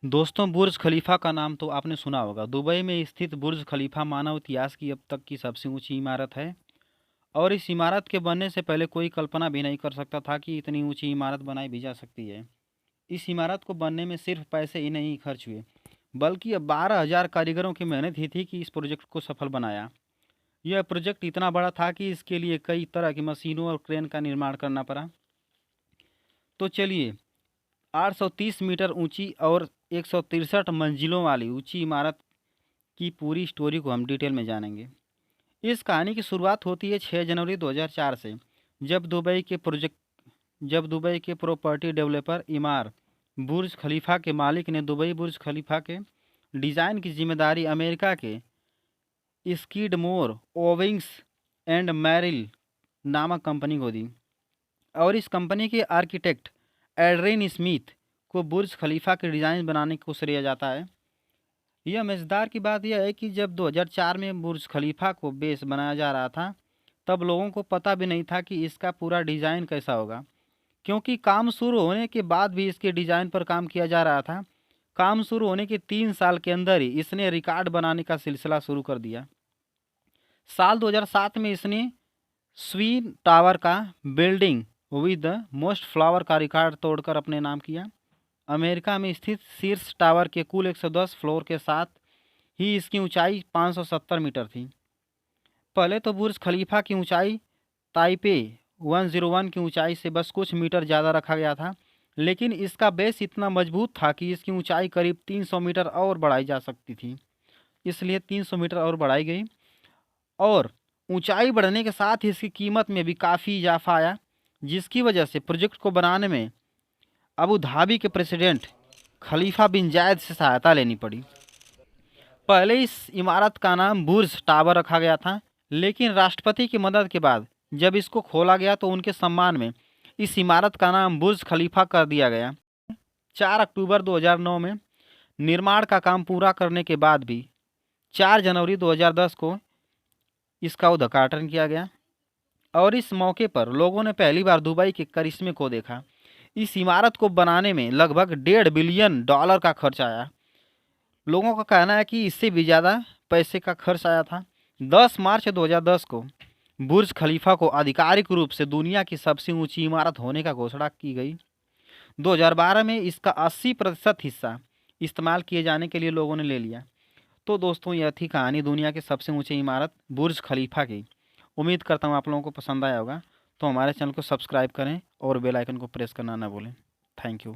दोस्तों, बुर्ज खलीफा का नाम तो आपने सुना होगा। दुबई में स्थित बुर्ज खलीफा मानव इतिहास की अब तक की सबसे ऊंची इमारत है। और इस इमारत के बनने से पहले कोई कल्पना भी नहीं कर सकता था कि इतनी ऊंची इमारत बनाई भी जा सकती है। इस इमारत को बनने में सिर्फ पैसे ही नहीं खर्च हुए, बल्कि अब 12,000 कारीगरों की मेहनत ही थी कि इस प्रोजेक्ट को सफल बनाया। यह प्रोजेक्ट इतना बड़ा था कि इसके लिए कई तरह की मशीनों और क्रेन का निर्माण करना पड़ा। तो चलिए, 830 मीटर ऊंची और 163 मंजिलों वाली ऊंची इमारत की पूरी स्टोरी को हम डिटेल में जानेंगे। इस कहानी की शुरुआत होती है 6 जनवरी 2004 से, जब दुबई के प्रॉपर्टी डेवलपर इमार बुर्ज खलीफा के मालिक ने दुबई बुर्ज खलीफा के डिज़ाइन की जिम्मेदारी अमेरिका के स्किडमोर ओविंग्स एंड मैरिल नामक कंपनी को दी। और इस कंपनी के आर्किटेक्ट एड्रिन स्मिथ को बुर्ज खलीफा के डिज़ाइन बनाने को श्रेय जाता है। यह मज़ेदार की बात यह है कि जब 2004 में बुर्ज खलीफा को बेस बनाया जा रहा था, तब लोगों को पता भी नहीं था कि इसका पूरा डिज़ाइन कैसा होगा, क्योंकि काम शुरू होने के बाद भी इसके डिज़ाइन पर काम किया जा रहा था। काम शुरू होने के 3 साल के अंदर ही इसने रिकॉर्ड बनाने का सिलसिला शुरू कर दिया। साल 2007 में इसने स्वीन टावर का building with the most flower का रिकॉर्ड तोड़कर अपने नाम किया। अमेरिका में स्थित शीर्ष टावर के कुल 110 फ्लोर के साथ ही इसकी ऊंचाई 570 मीटर थी। पहले तो बुर्ज खलीफा की ऊंचाई ताइपे 101 की ऊंचाई से बस कुछ मीटर ज़्यादा रखा गया था, लेकिन इसका बेस इतना मजबूत था कि इसकी ऊंचाई करीब 300 मीटर और बढ़ाई जा सकती थी। इसलिए 300 मीटर और बढ़ाई गई। और ऊंचाई बढ़ने के साथ ही इसकी कीमत में भी काफ़ी इजाफा आया, जिसकी वजह से प्रोजेक्ट को बनाने में अबू धाबी के प्रेसिडेंट खलीफा बिन जायद से सहायता लेनी पड़ी। पहले इस इमारत का नाम बुर्ज टावर रखा गया था, लेकिन राष्ट्रपति की मदद के बाद जब इसको खोला गया तो उनके सम्मान में इस इमारत का नाम बुर्ज खलीफा कर दिया गया। 4 अक्टूबर 2009 में निर्माण का काम पूरा करने के बाद भी 4 जनवरी 2010 को इसका उद्घाटन किया गया। और इस मौके पर लोगों ने पहली बार दुबई के करिश्मे को देखा। इस इमारत को बनाने में लगभग $1.5 बिलियन का खर्च आया। लोगों का कहना है कि इससे भी ज़्यादा पैसे का खर्च आया था। 10 मार्च 2010 को बुर्ज खलीफा को आधिकारिक रूप से दुनिया की सबसे ऊंची इमारत होने का घोषणा की गई। 2012 में इसका 80% हिस्सा इस्तेमाल किए जाने के लिए लोगों ने ले लिया। तो दोस्तों, यह थी कहानी दुनिया की सबसे ऊंची इमारत बुर्ज खलीफा की। उम्मीद करता हूँ आप लोगों को पसंद आया होगा। तो हमारे चैनल को सब्सक्राइब करें और बेल आइकन को प्रेस करना ना भूलें। Thank you.